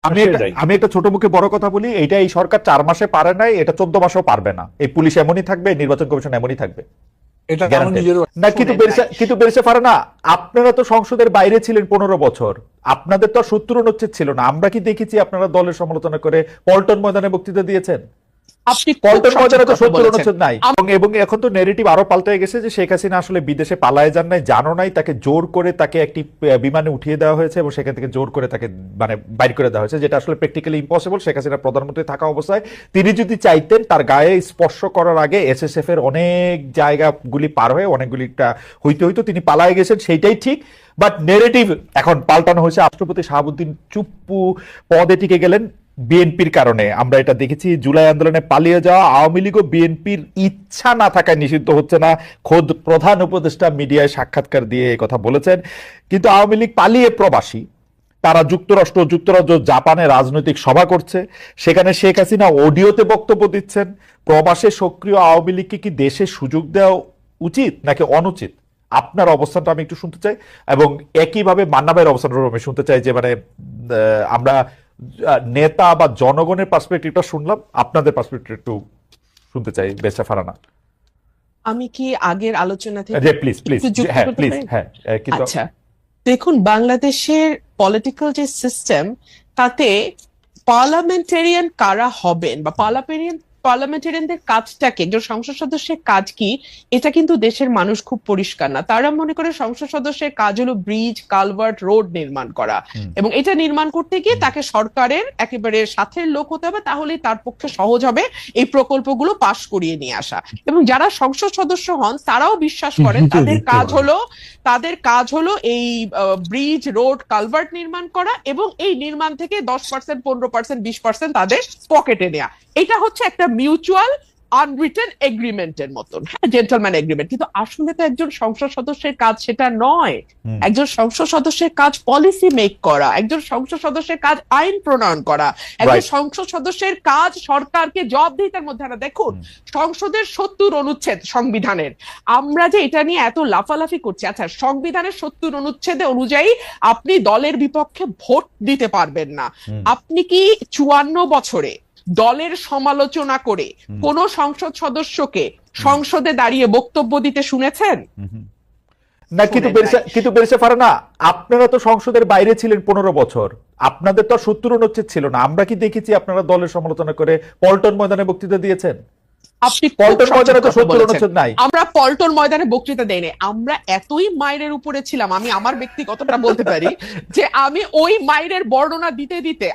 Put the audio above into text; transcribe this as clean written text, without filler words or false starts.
আমি একটা ছোট মুখে বড় কথা বলি, এটা এই সরকার 4 মাসে পারে নাই, এটা 14 মাসেও পারবে না। এই পুলিশ এমনই থাকবে, নির্বাচন কমিশন এমনই থাকবে। এটা আমার Guaranteed। নিজেরও না কিন্তু বেরেছে পারে না। আপনারা তো সংসদের বাইরে ছিলেন 15 বছর, আপনাদের তো আর শত্রু অনুচ্ছেদ ছিল না। আমরা কি দেখেছি আপনারা দলের সমালোচনা করে পল্টন ময়দানে বক্তৃতা দিয়েছেন? আপনি পল্টন ময়দানে তো শত্রু অনুচ্ছেদ নাই। এবং এখন তো নেগেটিভ আরো পাল্টে গেছে যে শেখ হাসিনা আসলে বিদেশে পালায় যান নাই, জানো নাই, তাকে জোর করে তাকে একটি বিমানে উঠিয়ে দেওয়া হয়েছে এবং সেখান থেকে জোর করে তাকে মানে বাইর করে দেওয়া হয়েছে, যেটা আসলে প্র্যাকটিক্যালি ইম্পসিবল। শেখ হাসিনা প্রধানমন্ত্রী থাকা অবস্থায় তিনি যদি চাইতেন তার গায়ে স্পর্শ করার আগে এসএসএফ এর অনেক জায়গাগুলি পার হয়ে অনেকগুলিটা হইতে হইতো, তিনি পালায় গেছেন, সেইটাই ঠিক। বাট নেগেটিভ এখন পাল্টানো হয়েছে। রাষ্ট্রপতি শাহাবুদ্দিন চুপ্পু পদে টিকে গেলেন বিএনপির কারণে। আমরা এটা দেখেছি, জুলাই আন্দোলনে পালিয়ে যাওয়া আওয়ামী লীগ ও বিএনপির ইচ্ছা না থাকায় নিষিদ্ধ হচ্ছে না। খোদ প্রধান উপদেষ্টা মিডিয়ায় সাক্ষাৎকার দিয়ে এই কথা বলেছেন। কিন্তু আওয়ামী লীগ পালিয়ে প্রবাসী, তারা যুক্তরাজ্য জাপানে রাজনৈতিক সভা করছে, সেখানে শেখ হাসিনা অডিওতে বক্তব্য দিচ্ছেন। প্রবাসে সক্রিয় আওয়ামী লীগকে কি দেশে সুযোগ দেওয়া উচিত নাকি অনুচিত? আপনার অবস্থানটা আমি একটু শুনতে চাই, এবং একইভাবে মান্না ভাইয়ের অবস্থানটা আমি শুনতে চাই। যে মানে আমরা নেতা বা জনগণের পার্সপেক্টিভটা শুনলাম, আপনাদের পার্সপেক্টিভ একটু শুনতে চাই। বেচা ফারানা, আমি কি আগের আলোচনা থেকে প্লিজ প্লিজ, একটু যুক্ত হ্যাঁ করতে প্লিজ, পারি? হ্যাঁ কিন্তু আচ্ছা, দেখুন, বাংলাদেশের পলিটিক্যাল যে সিস্টেম, তাতে পার্লামেন্টারিয়ান কারা হবেন বা পার্লামেন্টারিয়ানদের কাজটা কি, একজন সংসদ সদস্যের কাজ কি, এটা কিন্তু দেশের মানুষ খুব পরিষ্কার না। তারা মনে করে সংসদ সদস্যের কাজ হলো ব্রিজ, কালভার্ট, রোড নির্মাণ করা, এবং এটা নির্মাণ করতে গিয়ে তাকে সরকারের একেবারে সাথের লোক হতে হবে, তাহলেই তার পক্ষে সহজ হবে এই প্রকল্পগুলো পাশ করিয়ে নিয়ে আসা। এবং যারা সংসদ সদস্য হন তারাও বিশ্বাস করেন তাদের কাজ হলো এই ব্রিজ, রোড, কালভার্ট নির্মাণ করা, এবং এই নির্মাণ থেকে 10%, 15%, 20% তাদের পকেটে নেওয়া। এটা হচ্ছে একটা মিউচুয়াল আনরিটেন এগ্রিমেন্টের মতন, হ্যাঁ, জেন্টলম্যান এগ্রিমেন্ট। কিন্তু আসলে তো একজন সংসদ সদস্যের কাজ সেটা নয়। একজন সংসদ সদস্যের কাজ পলিসি মেক করা, একজন সংসদ সদস্যের কাজ আইন প্রণয়ন করা, একজন সংসদ সদস্যের কাজ সরকারকে জবাবদিহিতার মধ্যে আনা। দেখুন, সংসদের 70 অনুচ্ছেদ সংবিধানের, আমরা যে এটা নিয়ে এত লাফালাফি করছি, আচ্ছা, সংবিধানের 70 অনুচ্ছেদে অনুযায়ী আপনি দলের বিপক্ষে ভোট দিতে পারবেন না। আপনি কি 54 বছরে দলের সমালোচনা করে কোন সংসদ সদস্যকে সংসদে দাঁড়িয়ে বক্তব্য দিতে শুনেছেন? না, কিন্তু বেরেছে ফারানা, আপনারা তো সংসদের বাইরে ছিলেন 15 বছর, আপনাদের তো আর শত্রু অনুচ্ছেদ ছিল না। আমরা কি দেখেছি আপনারা দলের সমালোচনা করে পল্টন ময়দানে বক্তৃতা দিয়েছেন? আপনি পল্টন ময়দানে তো শত্রু অনুচ্ছেদ নাই। আমরা পল্টন ময়দানে বক্তৃতা দেইনি, আমরা এতই মাইরের উপরে ছিলাম। আমি আমার ব্যক্তিগতটা বলতে পারি যে আমি ওই মাইরের বর্ণনা দিতে দিতে